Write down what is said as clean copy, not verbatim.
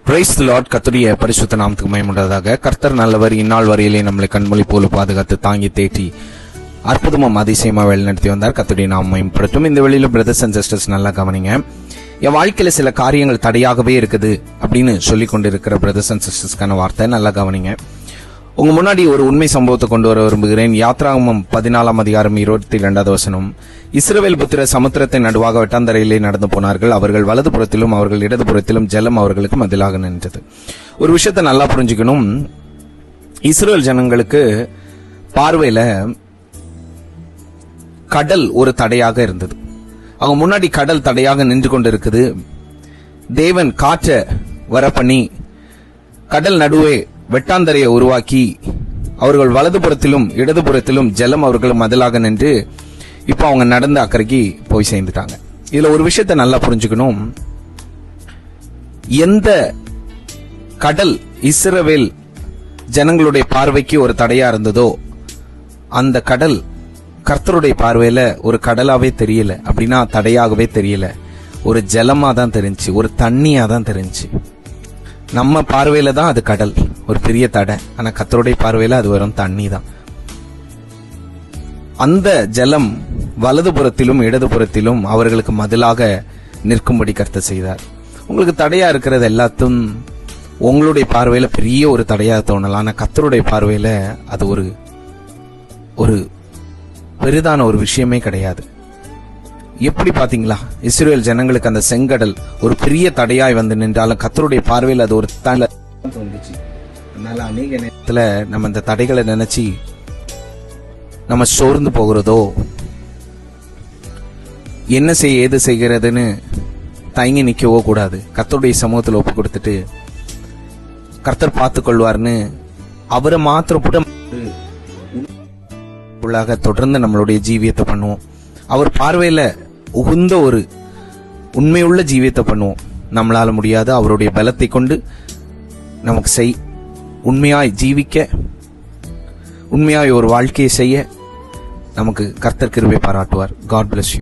Praise the Lord. கர்த்தருடைய பரிசுத்த நாமத்துக்கு மகிமையுண்டாவதாக. கர்த்தர் நல்லவர். இந்நாள் வரையிலே நம்மளை கண்மொழி போல பாதுகாத்து தாங்கி தேற்றி அற்புதமும் அதிசயமா வழி நடத்தி வந்தார். கர்த்தருடைய நாமம் மகிமைப்படட்டும். இந்த வெளியில பிரதர்ஸ் அண்ட் சிஸ்டர்ஸ் நல்லா கவனிங்க. என் வாழ்க்கையில சில காரியங்கள் தடையாகவே இருக்குது அப்படின்னு சொல்லி கொண்டிருக்கிற பிரதர்ஸ் அண்ட் சிஸ்டர்ஸ்க்கான வார்த்தை நல்லா கவனிங்க. உங்க முன்னாடி ஒரு உண்மை சம்பவத்தை கொண்டு வர விரும்புகிறேன். யாத்ராகமம் 14 அதிகாரம் 22 வசனம். இஸ்ரவேல் புத்திரர் சமுத்திரத்தின் நடுவாக வெட்டாந்தரையிலே நடந்து போனார்கள். அவர்கள் வலது புறத்திலும் அவர்கள் இடது புறத்திலும் ஜலம் அவர்களுக்கு மதிலாக நின்றது. ஒரு விஷயத்தை நல்லா புரிஞ்சுக்கணும். இஸ்ரவேல் ஜனங்களுக்கு பார்வையில கடல் ஒரு தடையாக இருந்தது. அவங்க முன்னாடி கடல் தடையாக நின்று கொண்டு இருக்குது. தேவன் காற்றை வர பண்ணி கடல் நடுவே வெட்டாந்தரையை உருவாக்கி அவர்கள் வலதுபுறத்திலும் இடதுபுறத்திலும் ஜலம் அவர்களுக்கு மதிலாக நின்று இப்ப அவங்க நடந்த அக்கறைக்கு போய் சேர்ந்துட்டாங்க. இதுல ஒரு விஷயத்தை நல்லா புரிஞ்சுக்கணும். எந்த கடல் இஸ்ரவேல் ஜனங்களுடைய பார்வைக்கு ஒரு தடையா இருந்ததோ அந்த கடல் கர்த்தருடைய பார்வையில ஒரு கடலாவே தெரியல, அப்படின்னா தடையாகவே தெரியல, ஒரு ஜலமா தான் தெரிஞ்சு, ஒரு தண்ணியா தான் தெரிஞ்சு. நம்ம பார்வையில தான் அது கடல், ஒரு பெரிய தடை. ஆனா கர்த்தருடைய பார்வையில அது வெறும் தண்ணி தான். அந்த ஜலம் வலதுபுறத்திலும் இடதுபுறத்திலும் அவர்களுக்கு மதிலாக நிற்கும்படி கர்த்தர் செய்தார். உங்களுக்கு தடையா இருக்கிறது எல்லாத்தும் உங்களுடைய பார்வையில பெரிய ஒரு தடையா தோணலாம். ஆனா கர்த்தருடைய பார்வையில அது ஒரு பெரிதான ஒரு விஷயமே கிடையாது. எப்படி பாத்தீங்களா? இஸ்ரவேல் ஜனங்களுக்கு அந்த செங்கடல் ஒரு பெரிய தடையாய் வந்து நின்றாலும் கர்த்தருடைய பார்வையில் அது ஒரு தோன்றுச்சு. அதனால அநேக நேரத்துல நம்ம இந்த தடைகளை நினைச்சு நம்ம சோர்ந்து போகிறதோ, என்ன செய்ய ஏது செய்கிறதுன்னு தயங்கி நிக்கவோ கூடாது. கர்த்தருடைய சமூகத்தில் ஒப்பு கொடுத்துட்டு கர்த்தர் பார்த்துக் கொள்வார்னு அவரை மாத்திரம் தொடர்ந்து நம்மளுடைய ஜீவியத்தை பண்ணுவோம். அவர் பார்வையில உகுந்த ஒரு உண்மையுள்ள ஜீவியத்தை பண்ணுவோம். நம்மளால முடியாது, அவருடைய பலத்தை கொண்டு நமக்கு உண்மையாய் ஜீவிக்க, உண்மையாய் ஒரு வாழ்க்கையை செய்ய நமக்கு கர்த்தர் கிருபை பாராட்டுவார். God bless you.